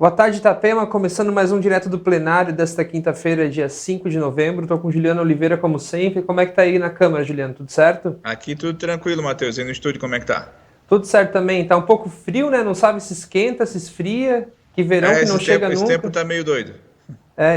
Boa tarde, Itapema. Começando mais um direto do plenário desta quinta-feira, dia 5 de novembro. Estou com Juliano Oliveira, como sempre. Como é que tá aí na Câmara, Juliano? Tudo certo? Aqui tudo tranquilo, Matheus. E no estúdio, como é que tá? Tudo certo também. Tá um pouco frio, né? Não sabe se esquenta, se esfria. Que verão que não chega Esse tempo nunca. tá meio doido.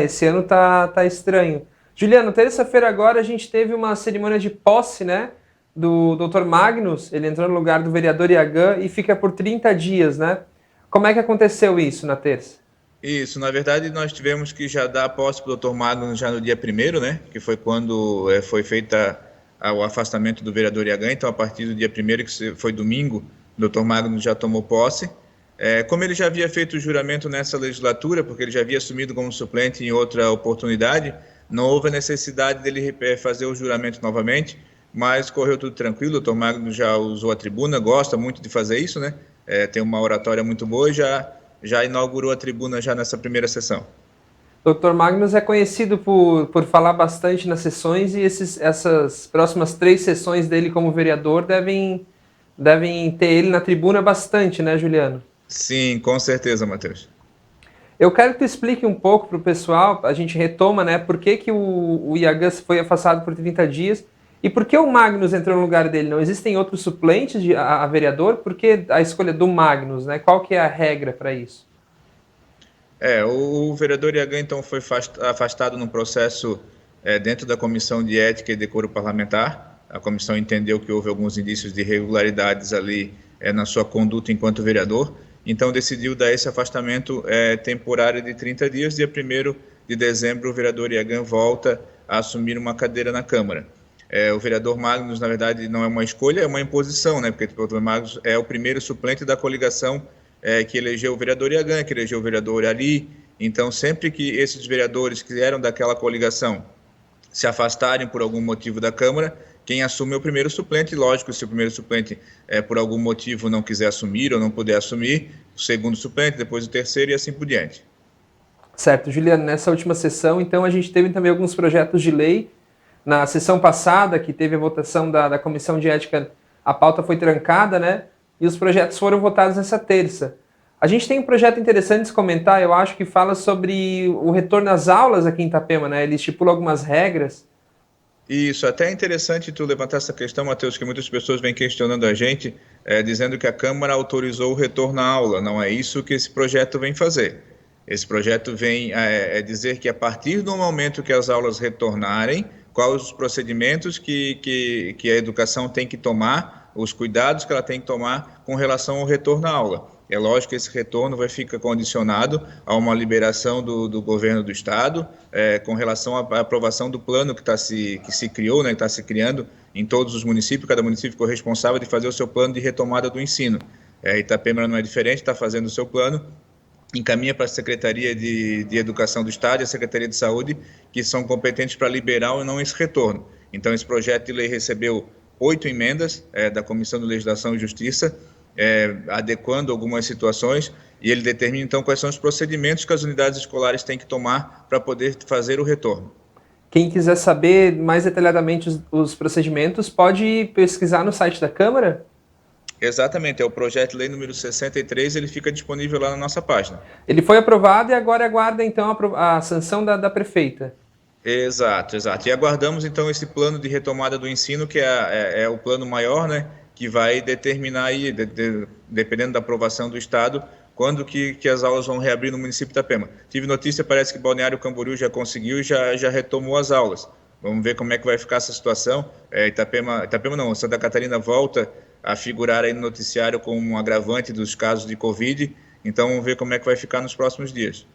Esse ano tá estranho. Juliano, terça-feira agora a gente teve uma cerimônia de posse, né? Do Dr. Magnus. Ele entrou no lugar do vereador Iagã e fica por 30 dias, né? Como é que aconteceu isso na terça? Isso, na verdade, nós tivemos que já dar posse para o Dr. Magno já no dia 1º, né? Que foi quando foi feita o afastamento do vereador Iagã. Então, a partir do dia 1º, foi domingo, o Dr. Magno já tomou posse. Como ele já havia feito o juramento nessa legislatura, porque ele já havia assumido como suplente em outra oportunidade, não houve a necessidade dele fazer o juramento novamente, mas correu tudo tranquilo. O Dr. Magno já usou a tribuna, gosta muito de fazer isso, né? Tem uma oratória muito boa e já inaugurou a tribuna já nessa primeira sessão. Dr. Magnus é conhecido por falar bastante nas sessões e essas próximas 3 sessões dele como vereador devem ter ele na tribuna bastante, né, Juliano? Sim, com certeza, Matheus. Eu quero que tu explique um pouco para o pessoal, a gente retoma, né, por que o Iagã foi afastado por 30 dias e por que o Magnus entrou no lugar dele? Não existem outros suplentes a vereador? Por que a escolha do Magnus, né? Qual que é a regra para isso? O vereador Iagã, então, foi afastado num processo dentro da Comissão de Ética e Decoro Parlamentar. A comissão entendeu que houve alguns indícios de irregularidades ali na sua conduta enquanto vereador, então decidiu dar esse afastamento temporário de 30 dias. Dia 1º de dezembro, o vereador Iagã volta a assumir uma cadeira na Câmara. O vereador Magnus, na verdade, não é uma escolha, é uma imposição, né? Porque o vereador Magnus é o primeiro suplente da coligação que elegeu o vereador Iagã, que elegeu o vereador Ari. Então, sempre que esses vereadores que eram daquela coligação se afastarem por algum motivo da Câmara, quem assume é o primeiro suplente. Lógico, se o primeiro suplente por algum motivo não quiser assumir ou não puder assumir, o segundo suplente, depois o terceiro e assim por diante. Certo, Juliano, nessa última sessão, então, a gente teve também alguns projetos de lei. Na sessão passada, que teve a votação da Comissão de Ética, a pauta foi trancada, né? E os projetos foram votados nessa terça. A gente tem um projeto interessante de se comentar, eu acho, que fala sobre o retorno às aulas aqui em Itapema, né? Ele estipula algumas regras. Isso, até é interessante tu levantar essa questão, Matheus, que muitas pessoas vêm questionando a gente, dizendo que a Câmara autorizou o retorno à aula. Não é isso que esse projeto vem fazer. Esse projeto vem dizer que a partir do momento que as aulas retornarem, quais os procedimentos que a educação tem que tomar, os cuidados que ela tem que tomar com relação ao retorno à aula. É lógico que esse retorno vai ficar condicionado a uma liberação do governo do estado, com relação à aprovação do plano que se criou, né, que está se criando em todos os municípios. Cada município ficou responsável de fazer o seu plano de retomada do ensino. Itapema não é diferente, está fazendo o seu plano, encaminha para a Secretaria de Educação do Estado e a Secretaria de Saúde, que são competentes para liberar ou não esse retorno. Então, esse projeto de lei recebeu 8 emendas da Comissão de Legislação e Justiça, adequando algumas situações, e ele determina, então, quais são os procedimentos que as unidades escolares têm que tomar para poder fazer o retorno. Quem quiser saber mais detalhadamente os procedimentos, pode pesquisar no site da Câmara? Exatamente, é o projeto de lei número 63, ele fica disponível lá na nossa página. Ele foi aprovado e agora aguarda, então, a sanção da prefeita. Exato. E aguardamos, então, esse plano de retomada do ensino, que é o plano maior, né, que vai determinar, aí, dependendo da aprovação do Estado, quando que as aulas vão reabrir no município de Itapema. Tive notícia, parece que Balneário Camboriú já conseguiu e já retomou as aulas. Vamos ver como é que vai ficar essa situação. Itapema não, Santa Catarina volta a figurar aí no noticiário como um agravante dos casos de Covid, então vamos ver como é que vai ficar nos próximos dias.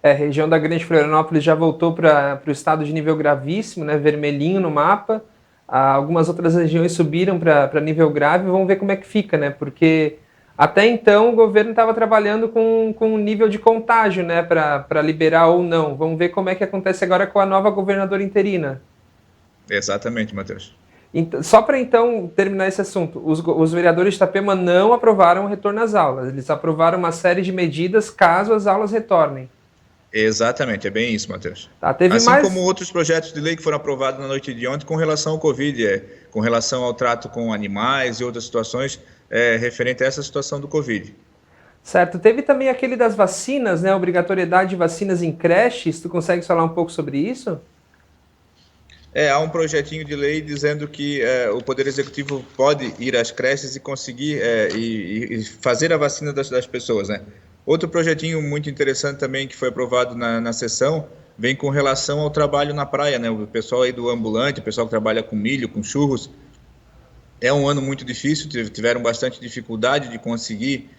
A região da Grande Florianópolis já voltou para o estado de nível gravíssimo, né, vermelhinho no mapa. Algumas outras regiões subiram para nível grave. Vamos ver como é que fica, né? Porque até então o governo estava trabalhando com um nível de contágio, né, para liberar ou não. Vamos ver como é que acontece agora com a nova governadora interina. Exatamente, Matheus. Só para então terminar esse assunto, os vereadores de Itapema não aprovaram o retorno às aulas. Eles aprovaram uma série de medidas caso as aulas retornem. Exatamente, é bem isso, Matheus. Tá, teve assim mais... como outros projetos de lei que foram aprovados na noite de ontem com relação ao Covid, com relação ao trato com animais e outras situações referente a essa situação do Covid. Certo. Teve também aquele das vacinas, né? Obrigatoriedade de vacinas em creches. Tu consegue falar um pouco sobre isso? Há um projetinho de lei dizendo que o Poder Executivo pode ir às creches e conseguir e fazer a vacina das pessoas, né? Outro projetinho muito interessante também que foi aprovado na sessão vem com relação ao trabalho na praia, né? O pessoal aí do ambulante, o pessoal que trabalha com milho, com churros, é um ano muito difícil, tiveram bastante dificuldade de conseguir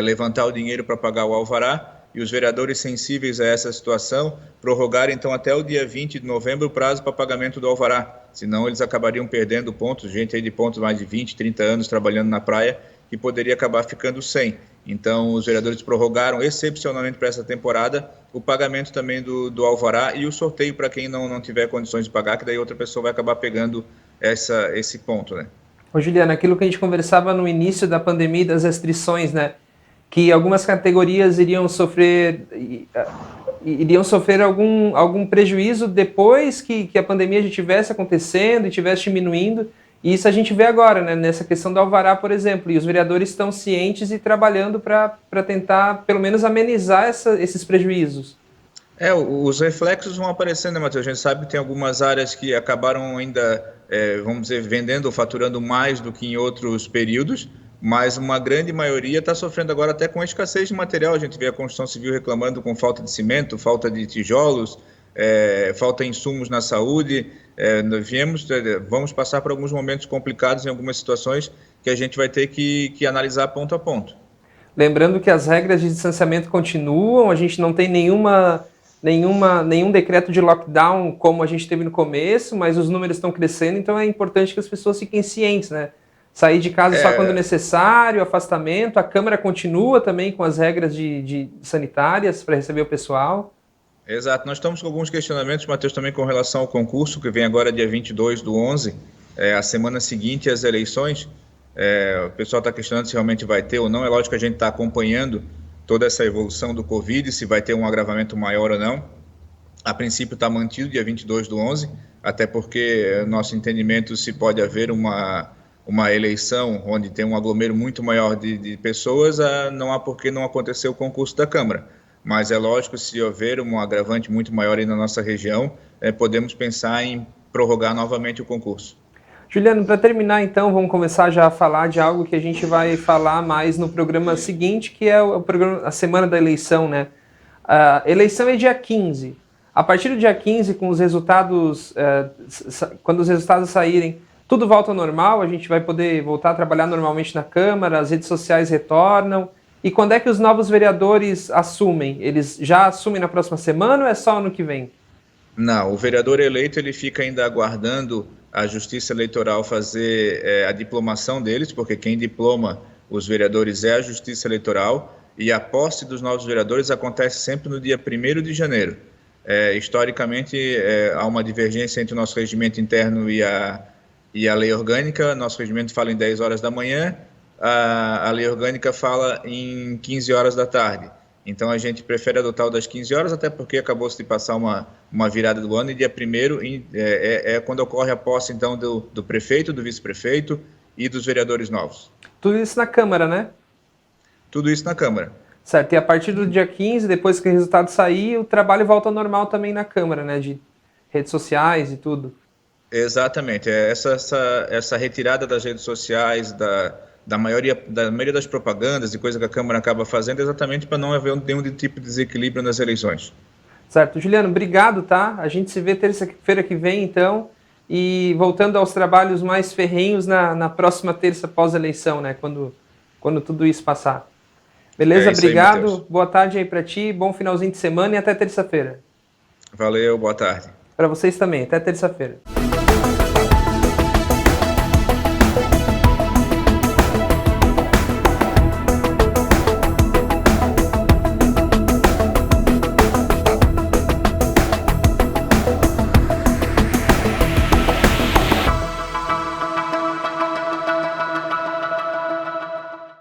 levantar o dinheiro para pagar o alvará, e os vereadores sensíveis a essa situação prorrogaram então até o dia 20 de novembro o prazo para pagamento do alvará, senão eles acabariam perdendo pontos, gente aí de pontos mais de 20, 30 anos trabalhando na praia, e poderia acabar ficando sem. Então os vereadores prorrogaram excepcionalmente para essa temporada o pagamento também do alvará e o sorteio para quem não tiver condições de pagar, que daí outra pessoa vai acabar pegando esse ponto, né? Ô, Juliana, aquilo que a gente conversava no início da pandemia e das restrições, né? Que algumas categorias iriam sofrer algum prejuízo depois que a pandemia já estivesse acontecendo e estivesse diminuindo. E isso a gente vê agora, né? Nessa questão do alvará, por exemplo. E os vereadores estão cientes e trabalhando para tentar, pelo menos, amenizar esses prejuízos. Os reflexos vão aparecendo, né, Matheus? A gente sabe que tem algumas áreas que acabaram ainda, vamos dizer, vendendo ou faturando mais do que em outros períodos, mas uma grande maioria está sofrendo agora até com a escassez de material. A gente vê a construção civil reclamando com falta de cimento, falta de tijolos, falta de insumos na saúde. Vamos passar por alguns momentos complicados em algumas situações que a gente vai ter que analisar ponto a ponto. Lembrando que as regras de distanciamento continuam, a gente não tem nenhum decreto de lockdown como a gente teve no começo, mas os números estão crescendo, então é importante que as pessoas fiquem cientes, né? Sair de casa só quando necessário, afastamento, a Câmara continua também com as regras de sanitárias para receber o pessoal. Exato, nós estamos com alguns questionamentos, Matheus, também com relação ao concurso, que vem agora dia 22/11, a semana seguinte às eleições. O pessoal está questionando se realmente vai ter ou não. É lógico que a gente está acompanhando toda essa evolução do Covid, se vai ter um agravamento maior ou não. A princípio está mantido dia 22/11, até porque nosso entendimento, se pode haver uma eleição onde tem um aglomero muito maior de pessoas, não há por que não acontecer o concurso da Câmara. Mas é lógico, se houver um agravante muito maior aí na nossa região, podemos pensar em prorrogar novamente o concurso. Juliano, para terminar então, vamos começar já a falar de algo que a gente vai falar mais no programa seguinte, que é o programa, a semana da eleição, né? A eleição é dia 15. A partir do dia 15, com os resultados, quando os resultados saírem, tudo volta ao normal, a gente vai poder voltar a trabalhar normalmente na Câmara, as redes sociais retornam. E quando é que os novos vereadores assumem? Eles já assumem na próxima semana ou é só ano que vem? Não, o vereador eleito ele fica ainda aguardando a Justiça Eleitoral fazer a diplomação deles, porque quem diploma os vereadores é a Justiça Eleitoral, e a posse dos novos vereadores acontece sempre no dia 1º de janeiro. Historicamente, há uma divergência entre o nosso regimento interno e a lei orgânica. Nosso regimento fala em 10 horas da manhã, a lei orgânica fala em 15 horas da tarde. Então a gente prefere adotar o das 15 horas, até porque acabou-se de passar uma virada do ano, e dia 1º é quando ocorre a posse então do prefeito, do vice-prefeito e dos vereadores novos. Tudo isso na Câmara, né? Tudo isso na Câmara. Certo, e a partir do dia 15, depois que o resultado sair, o trabalho volta ao normal também na Câmara, né? De redes sociais e tudo. Exatamente, essa retirada das redes sociais, da maioria das propagandas e coisa que a Câmara acaba fazendo, exatamente para não haver nenhum tipo de desequilíbrio nas eleições. Certo. Juliano, obrigado, tá? A gente se vê terça-feira que vem, então, e voltando aos trabalhos mais ferrenhos na próxima terça pós-eleição, né? Quando tudo isso passar. Beleza? Obrigado. Aí, boa tarde aí para ti, bom finalzinho de semana e até terça-feira. Valeu, boa tarde. Para vocês também, até terça-feira.